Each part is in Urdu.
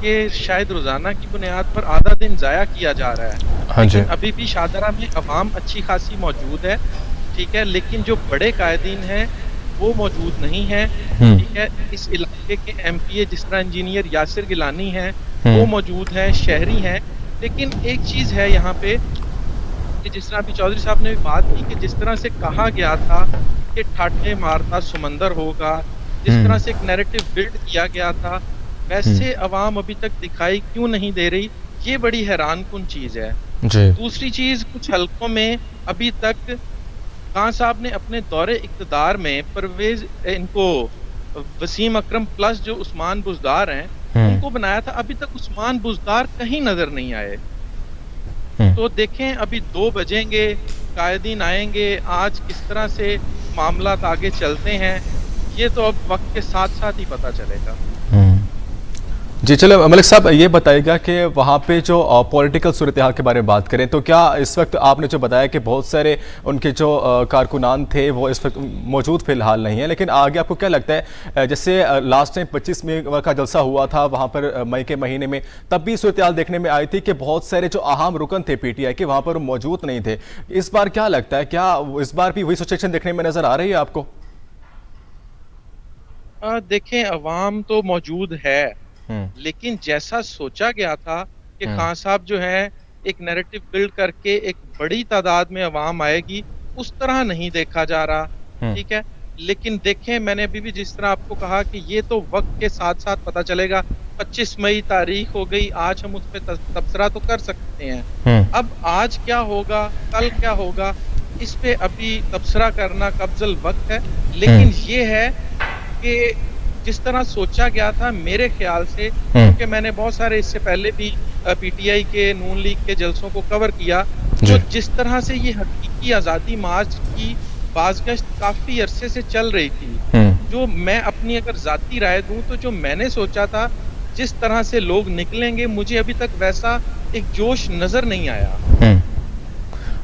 کہ شاید روزانہ کی بنیاد پر آدھا دن ضائع کیا جا رہا ہے. ہاں جی. لیکن ابھی بھی شاہدرہ میں عوام اچھی خاصی موجود ہے, ٹھیک ہے, لیکن جو بڑے قائدین ہیں وہ موجود نہیں ہیں, ٹھیک ہے. اس علاقے کے ایم پی اے جس طرح انجینئر یاسر گیلانی ہیں وہ موجود ہیں, شہری ہیں. لیکن ایک چیز ہے یہاں پہ کہ جس طرح ابھی چودھری صاحب نے بھی بات کی کہ جس طرح سے کہا گیا تھا کہ ٹھاٹھے مارتا سمندر ہوگا, جس طرح سے ایک نیریٹو بلڈ کیا گیا تھا, ویسے عوام ابھی تک دکھائی کیوں نہیں دے رہی, یہ بڑی حیران کن چیز ہے. دوسری چیز, کچھ حلقوں میں ابھی تک خان صاحب نے اپنے دور اقتدار میں پرویز ان کو وسیم اکرم پلس جو عثمان بزدار ہیں ان کو بنایا تھا, ابھی تک عثمان بزدار کہیں نظر نہیں آئے. تو دیکھیں ابھی 2 بجیں گے, قائدین آئیں گے, آج کس طرح سے معاملات آگے چلتے ہیں یہ تو اب وقت کے ساتھ ساتھ ہی پتہ چلے گا. جی چلو ملک صاحب یہ بتائے گا کہ وہاں پہ جو پولیٹیکل صورتحال کے بارے میں بات کریں تو کیا اس وقت آپ نے جو بتایا کہ بہت سارے ان کے جو کارکنان تھے وہ اس وقت موجود فی الحال نہیں ہیں, لیکن آگے آپ کو کیا لگتا ہے, جیسے لاسٹ ٹائم 25 مئی کا جلسہ ہوا تھا وہاں پر مئی کے مہینے میں, تب بھی صورتحال دیکھنے میں آئی تھی کہ بہت سارے جو اہم رکن تھے پی ٹی آئی کے وہاں پر موجود نہیں تھے. اس بار کیا لگتا ہے, کیا اس بار بھی وہی سچویشن دیکھنے میں نظر آ رہی ہے آپ کو؟ دیکھیں عوام تو موجود ہے, لیکن جیسا سوچا گیا تھا کہ خان صاحب جو ہے ایک نیریٹو بلڈ کر کے ایک بڑی تعداد میں عوام آئے گی, اس طرح نہیں دیکھا جا رہا, ٹھیک ہے. لیکن دیکھیں میں نے ابھی بھی جس طرح آپ کو کہا کہ یہ تو وقت کے ساتھ ساتھ پتہ چلے گا. 25 مئی تاریخ ہو گئی, آج ہم اس پہ تبصرہ تو کر سکتے ہیں, اب آج کیا ہوگا کل کیا ہوگا اس پہ ابھی تبصرہ کرنا قبض الوقت ہے. لیکن یہ ہے کہ جس طرح سوچا گیا تھا میرے خیال سے, کیونکہ میں نے بہت سارے اس سے پہلے بھی پی ٹی آئی کے نون لیگ کے جلسوں کو کور کیا, تو جس طرح سے یہ حقیقی آزادی مارچ کی بازگشت کافی عرصے سے چل رہی تھی, جو میں اپنی اگر ذاتی رائے دوں تو جو میں نے سوچا تھا جس طرح سے لوگ نکلیں گے مجھے ابھی تک ویسا ایک جوش نظر نہیں آیا.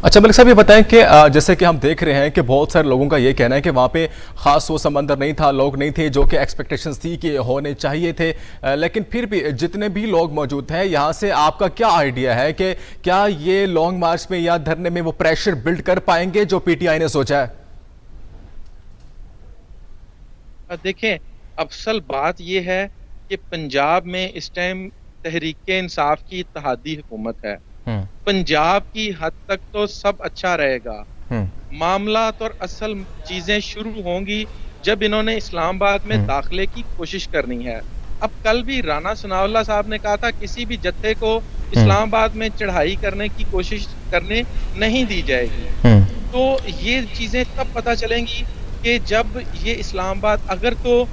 اچھا ملک صاحب یہ بتائیں کہ جیسے کہ ہم دیکھ رہے ہیں کہ بہت سارے لوگوں کا یہ کہنا ہے کہ وہاں پہ خاص وہ سمندر نہیں تھا, لوگ نہیں تھے جو کہ ایکسپیکٹیشنز تھی کہ ہونے چاہیے تھے, لیکن پھر بھی جتنے بھی لوگ موجود ہیں یہاں سے آپ کا کیا آئیڈیا ہے کہ کیا یہ لانگ مارچ میں یا دھرنے میں وہ پریشر بلڈ کر پائیں گے جو پی ٹی آئی نے سوچا ہے؟ دیکھیں افضل بات یہ ہے کہ پنجاب میں اس ٹائم تحریک انصاف کی اتحادی حکومت ہے, پنجاب کی حد تک تو سب اچھا رہے گا. معاملات اور اصل چیزیں شروع ہوں گی جب انہوں نے اسلام آباد میں داخلے کی کوشش کرنی ہے. اب کل بھی رانا ثناء اللہ صاحب نے کہا تھا کسی بھی جتھے کو اسلام آباد میں چڑھائی کرنے کی کوشش کرنے نہیں دی جائے گی. تو یہ چیزیں تب پتہ چلیں گی کہ جب یہ اسلام آباد, اگر تو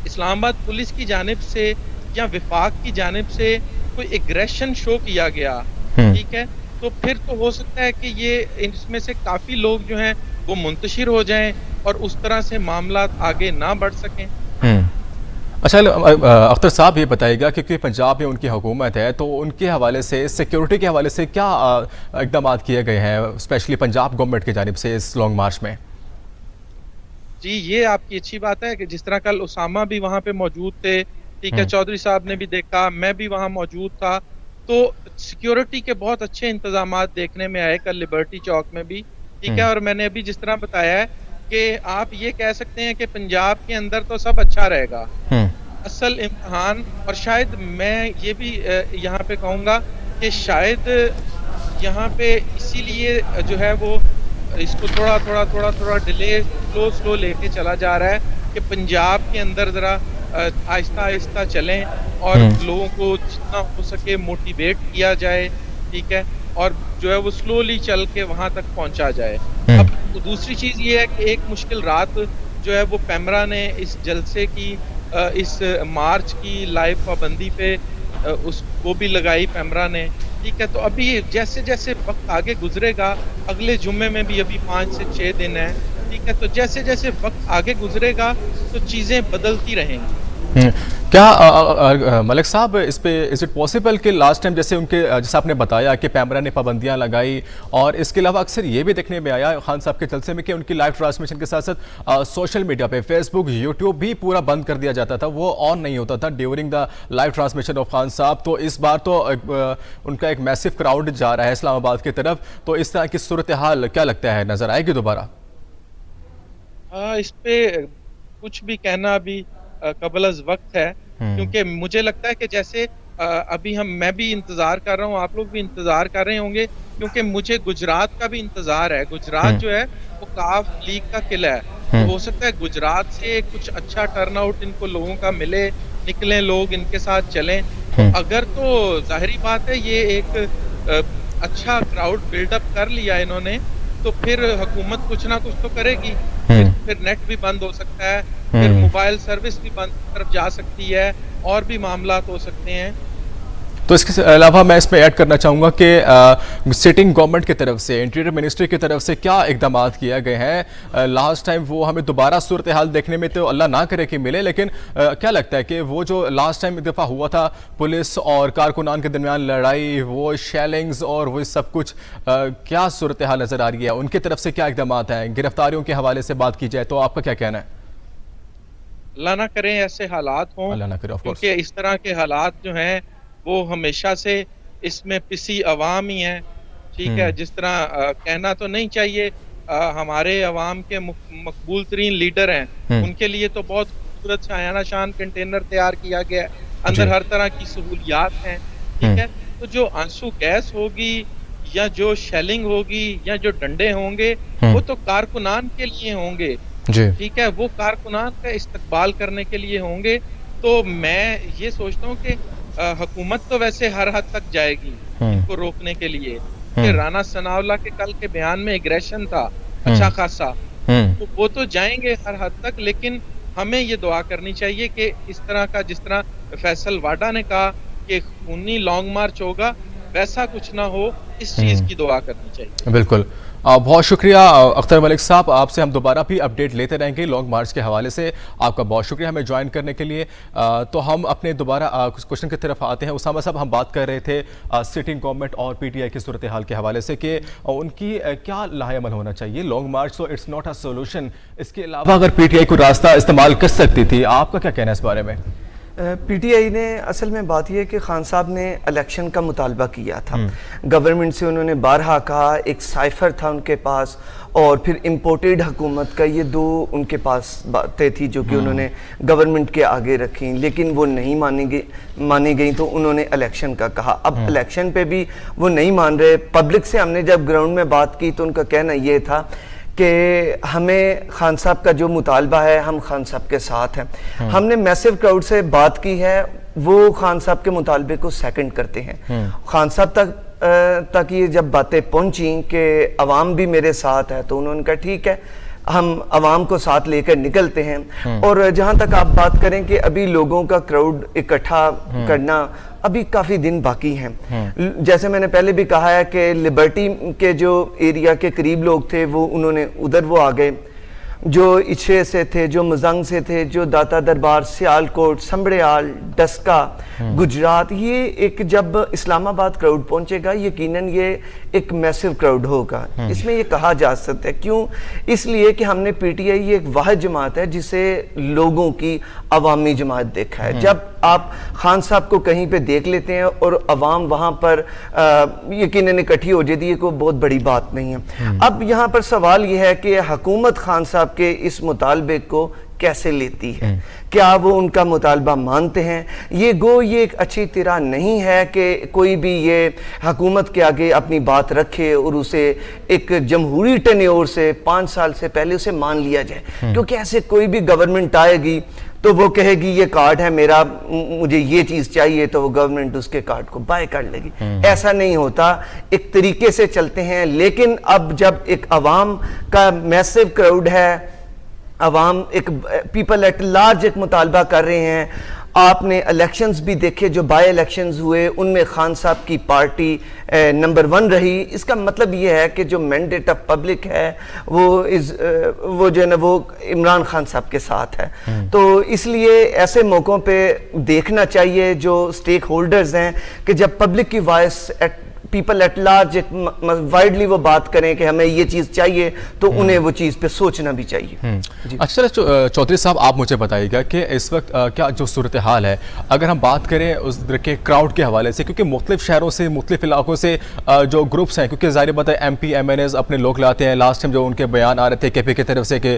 اسلام آباد پولیس کی جانب سے یا وفاق کی جانب سے کوئی ایگریشن شو کیا گیا, ٹھیک ہے, تو پھر تو ہو سکتا ہے کہ یہ اس میں سے کافی لوگ جو ہیں وہ منتشر ہو جائیں اور اس طرح سے معاملات آگے نہ بڑھ سکیں. اچھا اختر صاحب یہ بتائے گا کیونکہ پنجاب میں ان کی حکومت ہے تو ان کے حوالے سے سیکیورٹی کے حوالے سے کیا اقدامات کیے گئے ہیں اسپیشلی پنجاب گورنمنٹ کی جانب سے اس لانگ مارچ میں؟ جی یہ آپ کی اچھی بات ہے کہ جس طرح کل اسامہ بھی وہاں پہ موجود تھے, ٹھیک ہے, چودھری صاحب نے بھی دیکھا, میں بھی وہاں موجود تھا, تو سیکیورٹی کے بہت اچھے انتظامات دیکھنے میں آئے کل لبرٹی چوک میں بھی, ٹھیک ہے. اور میں نے ابھی جس طرح بتایا ہے کہ آپ یہ کہہ سکتے ہیں کہ پنجاب کے اندر تو سب اچھا رہے گا. اصل امتحان, اور شاید میں یہ بھی یہاں پہ کہوں گا کہ شاید یہاں پہ اسی لیے جو ہے وہ اس کو تھوڑا ڈیلے سلو لے کے چلا جا رہا ہے کہ پنجاب کے اندر ذرا آہستہ آہستہ چلیں اور لوگوں کو جتنا ہو سکے موٹیویٹ کیا جائے, ٹھیک ہے, اور جو ہے وہ سلولی چل کے وہاں تک پہنچا جائے. اب دوسری چیز یہ ہے کہ ایک مشکل رات جو ہے وہ پیمرا نے اس جلسے کی اس مارچ کی لائیو پابندی پہ اس کو بھی لگائی پیمرا نے, ٹھیک ہے. تو ابھی جیسے جیسے وقت آگے گزرے گا, اگلے جمعے میں بھی ابھی 5 سے 6 دن ہیں, ٹھیک ہے, تو جیسے جیسے وقت آگے گزرے گا تو چیزیں بدلتی رہیں گی. کیا ملک صاحب اس پہ از اٹ پاسبل کہ لاسٹ ٹائم جیسے ان کے جیسے آپ نے بتایا کہ پیمرا نے پابندیاں لگائی اور اس کے علاوہ اکثر یہ بھی دیکھنے میں آیا خان صاحب کے جلسے میں کہ ان کی لائیو ٹرانسمیشن کے ساتھ ساتھ سوشل میڈیا پہ فیس بک یوٹیوب بھی پورا بند کر دیا جاتا تھا, وہ آن نہیں ہوتا تھا during the live transmission of Khan صاحب. تو اس بار تو ان کا ایک میسو کراؤڈ جا رہا ہے اسلام آباد کی طرف, تو اس طرح کی صورتحال کیا لگتا ہے نظر آئے گی دوبارہ؟ اس پہ کچھ بھی کہنا ابھی قبل از وقت ہے, کیونکہ مجھے لگتا ہے کہ جیسے ابھی میں بھی انتظار کر رہا ہوں, آپ لوگ بھی انتظار کر رہے ہوں گے, کیونکہ مجھے گجرات کا بھی انتظار ہے. گجرات جو ہے وہ کاف لیگ کا قلعہ ہے, تو ہو سکتا ہے گجرات سے کچھ اچھا ٹرن آؤٹ ان کو لوگوں کا ملے, نکلیں لوگ ان کے ساتھ چلیں. تو اگر تو ظاہری بات ہے یہ ایک اچھا کراؤڈ بلڈ اپ کر لیا انہوں نے, تو پھر حکومت کچھ نہ کچھ تو کرے گی. پھر نیٹ بھی بند ہو سکتا ہے, پھر موبائل سروس بھی بند طرف جا سکتی ہے, اور بھی معاملات ہو سکتے ہیں. تو اس کے علاوہ میں اس میں ایڈ کرنا چاہوں گا کہ سٹنگ گورنمنٹ کی طرف سے, انٹیریئر منسٹری کی طرف سے کیا اقدامات کیے گئے ہیں. لاسٹ ٹائم وہ ہمیں دوبارہ صورتحال دیکھنے میں تو اللہ نہ کرے کہ ملے, لیکن کیا لگتا ہے کہ وہ جو لاسٹ ٹائم ایک دفعہ ہوا تھا پولیس اور کارکنان کے درمیان لڑائی, وہ شیلنگز اور وہ سب کچھ, کیا صورتحال نظر آ رہی ہے؟ ان کی طرف سے کیا اقدامات ہیں؟ گرفتاریوں کے حوالے سے بات کی جائے تو آپ کا کیا کہنا ہے؟ اللہ نہ کریں ایسے حالات ہوں, اللہ نہ کرے, کیونکہ اس طرح کے حالات جو ہیں وہ ہمیشہ سے اس میں پسی عوام ہی ہیں. ٹھیک ہے, جس طرح کہنا تو نہیں چاہیے, ہمارے عوام کے مقبول ترین لیڈر ہیں, ان کے لیے تو بہت خوبصورت شایانہ شان کنٹینر تیار کیا گیا ہے, اندر ہر طرح کی سہولیات ہیں. ٹھیک ہے, تو جو آنسو گیس ہوگی یا جو شیلنگ ہوگی یا جو ڈنڈے ہوں گے وہ تو کارکنان کے لیے ہوں گے. ٹھیک ہے, وہ کارکنان کا استقبال کرنے کے لیے ہوں گے. تو میں یہ سوچتا ہوں کہ حکومت تو ویسے ہر حد تک جائے گی ان کو روکنے کے لیے, کہ رانا ثناء اللہ کے کل کے بیان میں ایگریشن تھا اچھا خاصا, تو وہ تو جائیں گے ہر حد تک. لیکن ہمیں یہ دعا کرنی چاہیے کہ اس طرح کا, جس طرح فیصل واڈا نے کہا کہ خونی لانگ مارچ ہوگا, ویسا کچھ نہ ہو, اس چیز کی دعا کرنی چاہیے. بالکل, بہت شکریہ اختر ملک صاحب, آپ سے ہم دوبارہ بھی اپڈیٹ لیتے رہیں گے لانگ مارچ کے حوالے سے. آپ کا بہت شکریہ ہمیں جوائن کرنے کے لیے. تو ہم اپنے دوبارہ کچھ کوشچن کی طرف آتے ہیں. اسامہ صاحب, ہم بات کر رہے تھے سٹنگ گورنمنٹ اور پی ٹی آئی کی صورتحال کے حوالے سے کہ ان کی کیا لاہ عمل ہونا چاہیے. لانگ مارچ تو اٹس ناٹ اے سولوشن, اس کے علاوہ اگر پی ٹی آئی کو راستہ استعمال کر سکتی تھی, آپ کا کیا کہنا ہے اس بارے میں؟ پی ٹی آئی نے اصل میں بات یہ ہے کہ خان صاحب نے الیکشن کا مطالبہ کیا تھا گورنمنٹ سے. انہوں نے بارہا کہا, ایک سائفر تھا ان کے پاس, اور پھر امپورٹڈ حکومت کا, یہ دو ان کے پاس باتیں تھی جو کہ انہوں نے گورنمنٹ کے آگے رکھیں, لیکن وہ نہیں مانی گئیں. تو انہوں نے الیکشن کا کہا. اب الیکشن پہ بھی وہ نہیں مان رہے. پبلک سے ہم نے جب گراؤنڈ میں بات کی تو ان کا کہنا یہ تھا کہ ہمیں خان صاحب کا جو مطالبہ ہے ہم خان صاحب کے ساتھ ہیں. ہم نے میسو کراؤڈ سے بات کی ہے, وہ خان صاحب کے مطالبے کو سیکنڈ کرتے ہیں. خان صاحب تک یہ جب باتیں پہنچیں کہ عوام بھی میرے ساتھ ہے, تو انہوں نے کہا ٹھیک ہے, ہم عوام کو ساتھ لے کر نکلتے ہیں. اور جہاں تک آپ بات کریں کہ ابھی لوگوں کا کراؤڈ اکٹھا کرنا, ابھی کافی دن باقی ہیں. جیسے میں نے پہلے بھی کہا ہے کہ لبرٹی کے جو ایریا کے قریب لوگ تھے وہ انہوں نے ادھر وہ آ گئے, جو اچھے سے تھے, جو مزنگ سے تھے, جو داتا دربار, سیالکوٹ, سمبڑیال, ڈسکا, گجرات, یہ ایک جب اسلام آباد کراؤڈ پہنچے گا یقیناً یہ ایک میسو کراؤڈ ہوگا. اس میں یہ کہا جا سکتا ہے, کیوں؟ اس لیے کہ ہم نے پی ٹی آئی ایک واحد جماعت ہے جسے لوگوں کی عوامی جماعت دیکھا ہے. جب آپ خان صاحب کو کہیں پہ دیکھ لیتے ہیں اور عوام وہاں پر یقیناً اکٹھی ہو جاتی ہے, کوئی بہت بڑی بات نہیں ہے. اب یہاں پر سوال یہ ہے کہ حکومت خان صاحب کے اس مطالبے کو کیسے لیتی ہے, کیا وہ ان کا مطالبہ مانتے ہیں؟ یہ ایک اچھی طرح نہیں ہے کہ کوئی بھی یہ حکومت کے آگے اپنی بات رکھے اور اسے ایک جمہوری ٹینیور سے 5 سال سے پہلے اسے مان لیا جائے. کیونکہ ایسے کوئی بھی گورنمنٹ آئے گی تو وہ کہے گی یہ کارڈ ہے میرا, مجھے یہ چیز چاہیے, تو وہ گورنمنٹ اس کے کارڈ کو بائی کر لے گی. ایسا نہیں ہوتا, ایک طریقے سے چلتے ہیں. لیکن اب جب ایک عوام کا میسو کراؤڈ ہے, عوام ایک پیپل ایٹ لارج ایک مطالبہ کر رہے ہیں, آپ نے الیکشنز بھی دیکھے جو بائی الیکشنز ہوئے ان میں خان صاحب کی پارٹی نمبر 1 رہی. اس کا مطلب یہ ہے کہ جو مینڈیٹ آف پبلک ہے وہ جو ہے نا وہ عمران خان صاحب کے ساتھ ہے. تو اس لیے ایسے موقعوں پہ دیکھنا چاہیے جو سٹیک ہولڈرز ہیں کہ جب پبلک کی voice people at large widely وہ بات کریں کہ ہمیں یہ چیز چاہیے تو انہیں وہ چیز پہ سوچنا بھی چاہیے. اچھا چودھری صاحب آپ مجھے بتائیے گا کہ اس وقت کیا جو صورتحال ہے اگر ہم بات کریں اس طرح کے کراؤڈ کے حوالے سے, کیونکہ مختلف شہروں سے مختلف علاقوں سے جو گروپس ہیں, کیونکہ ظاہر بات ہے M P M N As اپنے لوگ لاتے ہیں. لاسٹ ٹائم جو ان کے بیان آ رہے تھے کے پی کی طرف سے کہ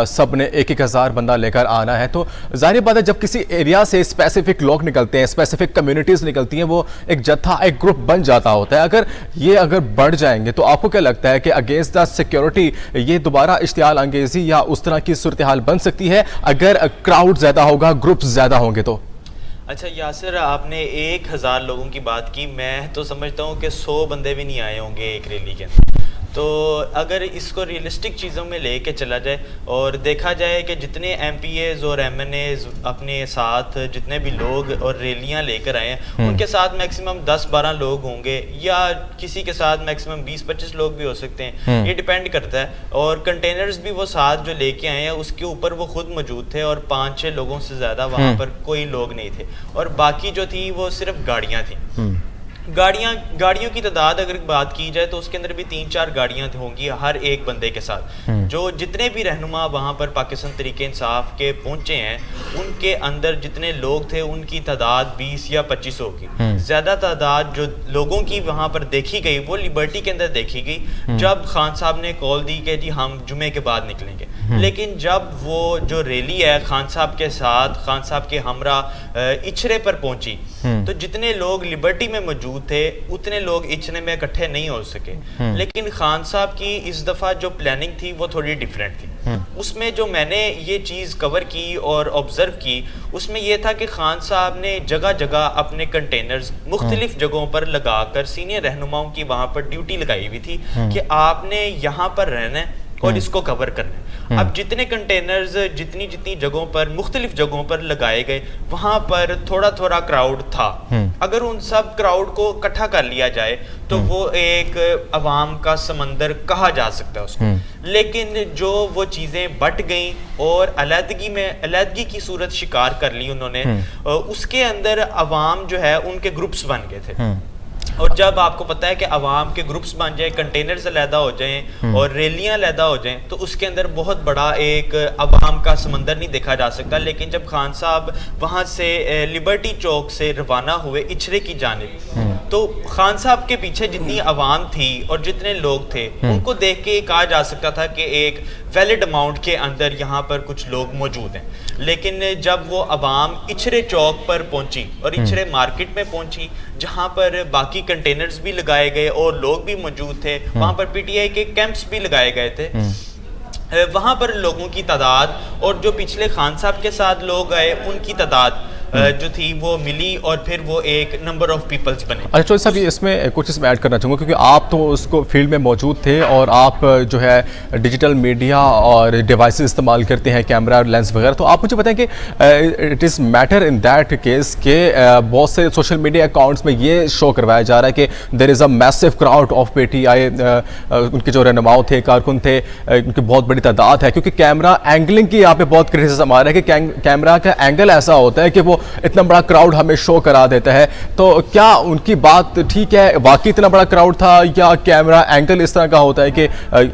سب نے 1,000 بندہ لے کر آنا ہے, تو ظاہر بات ہے جب کسی ایریا سے اسپیسیفک لوگ نکلتے ہیں, اسپیسیفک کمیونٹیز نکلتی ہیں, وہ ایک جتھا ایک گروپ بن جاتا ہوتا ہے. اگر بڑھ جائیں گے تو آپ کو کیا لگتا ہے کہ اگینسٹ دا سیکیورٹی یہ دوبارہ اشتعال انگیزی یا اس طرح کی صورتحال بن سکتی ہے اگر کراؤڈ زیادہ ہوگا, گروپس زیادہ ہوں گے تو؟ اچھا یاسر, آپ نے 1,000 لوگوں کی بات کی, میں تو سمجھتا ہوں کہ 100 بندے بھی نہیں آئے ہوں گے ایک ریلی کے اندر. تو اگر اس کو ریئلسٹک چیزوں میں لے کے چلا جائے اور دیکھا جائے کہ جتنے ایم پی ایز اور ایم این ایز اپنے ساتھ جتنے بھی لوگ اور ریلیاں لے کر آئے ہیں ان کے ساتھ میکسیمم 10-12 لوگ ہوں گے, یا کسی کے ساتھ میکسیمم 20-25 لوگ بھی ہو سکتے ہیں, یہ ڈیپینڈ کرتا ہے. اور کنٹینرز بھی وہ ساتھ جو لے کے آئے ہیں اس کے اوپر وہ خود موجود تھے, اور 5-6 لوگوں سے زیادہ وہاں پر کوئی لوگ نہیں تھے, اور باقی جو تھی وہ صرف گاڑیاں تھیں. گاڑیوں کی تعداد اگر بات کی جائے تو اس کے اندر بھی 3-4 گاڑیاں ہوں گی ہر ایک بندے کے ساتھ. جو جتنے بھی رہنما وہاں پر پاکستان تحریک انصاف کے پہنچے ہیں ان کے اندر جتنے لوگ تھے ان کی تعداد 20 یا 25 ہوگی. زیادہ تعداد جو لوگوں کی وہاں پر دیکھی گئی وہ لبرٹی کے اندر دیکھی گئی جب خان صاحب نے کال دی کہ جی ہم جمعے کے بعد نکلیں گے. لیکن جب وہ جو ریلی ہے خان صاحب کے ساتھ, خان صاحب کے ہمراہ اچھرے پر پہنچی, تو جتنے لوگ لبرٹی میں موجود تھے اتنے لوگ اچھنے میں اکٹھے نہیں ہو سکے. لیکن خان صاحب کی اس دفعہ جو پلاننگ تھی وہ تھوڑی ڈیفرنٹ تھی. اس میں جو میں نے یہ چیز کور کی اور آبزرو کی اس میں یہ تھا کہ خان صاحب نے جگہ جگہ اپنے کنٹینرز مختلف جگہوں پر لگا کر سینئر رہنماؤں کی وہاں پر ڈیوٹی لگائی ہوئی تھی کہ آپ نے یہاں پر رہنا ہے اور اس کو کور کرنا ہے. اب جتنے کنٹینرز جتنی جگہوں پر مختلف جگہوں پر لگائے گئے وہاں پر تھوڑا کراؤڈ تھا. اگر ان سب کراؤڈ کو اکٹھا کر لیا جائے تو وہ ایک عوام کا سمندر کہا جا سکتا ہے اس کو. لیکن جو وہ چیزیں بٹ گئیں اور علیحدگی کی صورت شکار کر لی انہوں نے, اس کے اندر عوام جو ہے ان کے گروپس بن گئے تھے. اور جب آپ کو پتا ہے کہ عوام کے گروپس بن جائیں, کنٹینرز علیحدہ ہو جائیں اور ریلیاں علیحدہ ہو جائیں, تو اس کے اندر بہت بڑا ایک عوام کا سمندر نہیں دیکھا جا سکتا. لیکن جب خان صاحب وہاں سے لبرٹی چوک سے روانہ ہوئے اچھرے کی جانب, تو خان صاحب کے پیچھے جتنی عوام تھی اور جتنے لوگ تھے ان کو دیکھ کے کہا جا سکتا تھا کہ ایک ویلڈ اماؤنٹ کے اندر یہاں پر کچھ لوگ موجود ہیں. لیکن جب وہ عوام اچھرے چوک پر پہنچی اور اچھرے مارکیٹ میں پہنچی جہاں پر باقی کنٹینرز بھی لگائے گئے اور لوگ بھی موجود تھے, وہاں پر پی ٹی آئی کے کیمپس بھی لگائے گئے تھے, وہاں پر لوگوں کی تعداد اور جو پچھلے خان صاحب کے ساتھ لوگ آئے ان کی تعداد جو تھی وہ ملی اور پھر وہ ایک نمبر آف پیپلز بنے. اچھا صاحب اس میں کچھ چیز میں ایڈ کرنا چاہوں گا کیونکہ آپ تو اس کو فیلڈ میں موجود تھے اور آپ جو ہے ڈیجیٹل میڈیا اور ڈیوائسز استعمال کرتے ہیں, کیمرہ اور لینس وغیرہ, تو آپ مجھے بتائیں کہ it is matter in that case کہ بہت سے سوشل میڈیا اکاؤنٹس میں یہ شو کروایا جا رہا ہے کہ there is a massive crowd of P T I, ان کے جو رہنماؤں تھے, کارکن تھے, ان کی بہت بڑی تعداد ہے, کیونکہ کیمرہ اینگلنگ کی یہاں پہ بہت کرٹیسزم آ رہا ہے کہ کیمرہ کا اینگل ایسا ہوتا ہے کہ وہ اتنا بڑا کراؤڈ ہمیں شو کرا دیتا ہے. تو کیا ان کی بات ٹھیک ہے, واقعی اتنا بڑا کراؤڈ تھا, یا کیمرہ اینگل اس طرح کا ہوتا ہے کہ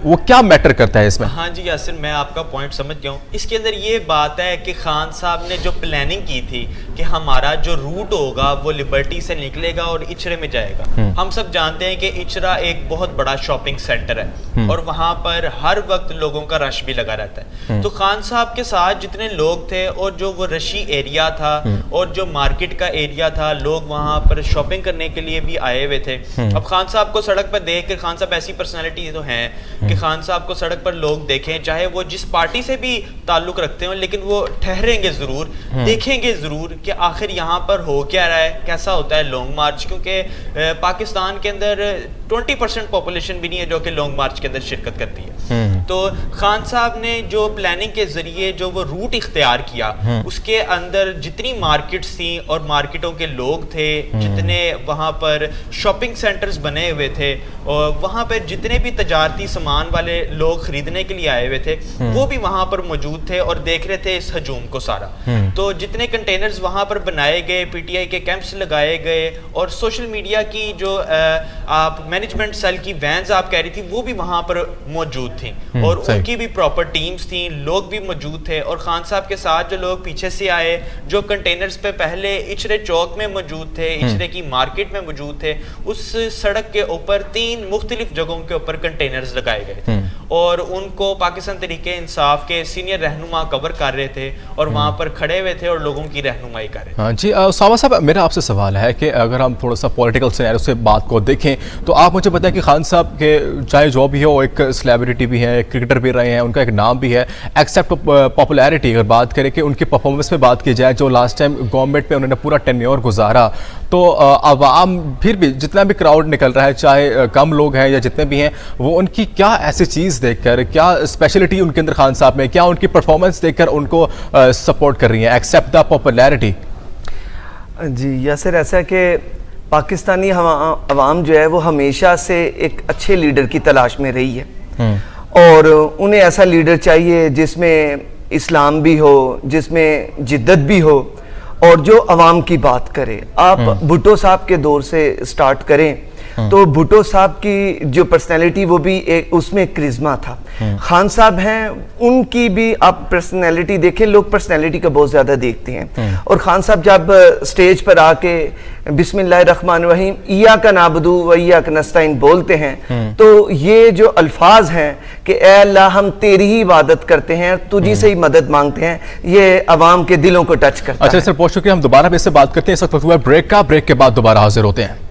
وہ کیا میٹر کرتا ہے اس میں؟ ہاں جی یاسر, میں آپ کا پوائنٹ سمجھ گیا ہوں. اس کے اندر یہ بات ہے کہ خان صاحب نے جو پلاننگ کی تھی کہ ہمارا جو روٹ ہوگا وہ لبرٹی سے نکلے گا اور اچھرے میں جائے گا. ہم سب جانتے ہیں کہ اچھرا ایک بہت بڑا شاپنگ سینٹر ہے اور وہاں پر ہر وقت لوگوں کا رش بھی لگا رہتا ہے. تو خان صاحب کے ساتھ جتنے لوگ تھے اور جو وہ رشی ایریا تھا اور جو مارکیٹ کا ایریا تھا, لوگ وہاں پر شاپنگ کرنے کے لیے بھی آئے ہوئے تھے. اب خان صاحب کو سڑک پر دیکھ کر, خان صاحب ایسی پرسنالٹی تو ہیں کہ خان صاحب کو سڑک پر لوگ دیکھیں, چاہے وہ جس پارٹی سے بھی تعلق رکھتے ہوں, لیکن وہ ٹھہریں گے ضرور, دیکھیں گے ضرور کہ آخر یہاں پر ہو کیا رہا ہے, کیسا ہوتا ہے لانگ مارچ. کیونکہ پاکستان کے اندر 20% پاپولیشن بھی نہیں ہے جو کہ لانگ مارچ کے اندر شرکت کرتی ہے. تو خان صاحب نے جو پلاننگ کے ذریعے جو وہ روٹ اختیار کیا اس کے اندر جتنی مارکیٹس تھیں اور مارکیٹوں کے لوگ تھے, جتنے وہاں پر شاپنگ سینٹرز بنے ہوئے تھے, اور وہاں پر جتنے بھی تجارتی سامان والے لوگ خریدنے کے لیے آئے ہوئے تھے وہ بھی وہاں پر موجود تھے اور دیکھ رہے تھے اس ہجوم کو سارا. تو جتنے کنٹینرز وہاں پر بنائے گئے, پی ٹی آئی کے کیمپس لگائے گئے, اور سوشل میڈیا کی جو آپ مینجمنٹ سیل کی وینز آپ کہہ رہی تھی وہ بھی وہاں پر موجود تھیں, اور ان کی بھی پراپر ٹیمز تھیں, لوگ بھی موجود تھے. اور خان صاحب کے ساتھ جو لوگ پیچھے سے آئے, جو کنٹینرز پہ پہلے اچرے چوک میں موجود تھے, اچرے کی مارکیٹ میں موجود تھے, اس سڑک کے اوپر 3 مختلف جگہوں کے اوپر کنٹینرز لگائے گئے تھے, اور ان کو پاکستان تحریک انصاف کے سینئر رہنما کور کر رہے تھے اور وہاں پر کھڑے ہوئے تھے اور لوگوں کی رہنمائی کر رہے تھے. جی اسامہ صاحب, میرا آپ سے سوال ہے کہ اگر ہم تھوڑا سا پولیٹیکل سینیریو سے بات کو دیکھیں تو آپ مجھے بتائیں کہ خان صاحب کے چاہے جو بھی ہو, ایک سلیبریٹی بھی ہیں, کرکٹر بھی رہے ہیں, ان کا ایک نام بھی ہے, ایکسیپٹ پاپولیرٹی اگر بات کریں کہ ان کی پرفارمنس پہ بات کی جائے, جو لاسٹ ٹائم گورنمنٹ پہ انہوں نے پورا ٹینیور گزارا, تو عوام پھر بھی جتنا بھی کراؤڈ نکل رہا ہے, چاہے کم لوگ ہیں یا جتنے بھی ہیں, وہ ان کی کیا ایسی چیز دیکھ کر, کیا اسپیشلٹی ان کے اندر خان صاحب میں, کیا ان کی پرفارمنس دیکھ کر ان کو سپورٹ کر رہی ہیں ایکسیپٹ دا پاپولیرٹی؟ جی یاسر, ایسا کہ پاکستانی عوام جو ہے وہ ہمیشہ سے ایک اچھے لیڈر کی تلاش میں رہی ہے, اور انہیں ایسا لیڈر چاہیے جس میں اسلام بھی ہو, جس میں جدت بھی ہو, اور جو عوام کی بات کرے. آپ بھٹو صاحب کے دور سے سٹارٹ کریں تو بھٹو صاحب کی جو پرسنالٹی وہ بھی اس میں کرزما تھا. خان صاحب ہیں, ان کی بھی آپ پرسنالٹی دیکھیں, لوگ پرسنالٹی کا بہت زیادہ دیکھتے ہیں, اور خان صاحب جب سٹیج پر آ کے بسم اللہ الرحمن الرحیم ایاک نعبد و ایاک نستعین بولتے ہیں, تو یہ جو الفاظ ہیں کہ اے اللہ ہم تیری ہی عبادت کرتے ہیں, تجھی سے ہی مدد مانگتے ہیں, یہ عوام کے دلوں کو ٹچ کرتا ہے. اچھا سر, بہت شکریہ. ہم دوبارہ بھی اس سے بات کرتے ہیں. اس وقت ہوا بریک کا, بریک کے بعد دوبارہ حاضر ہوتے ہیں.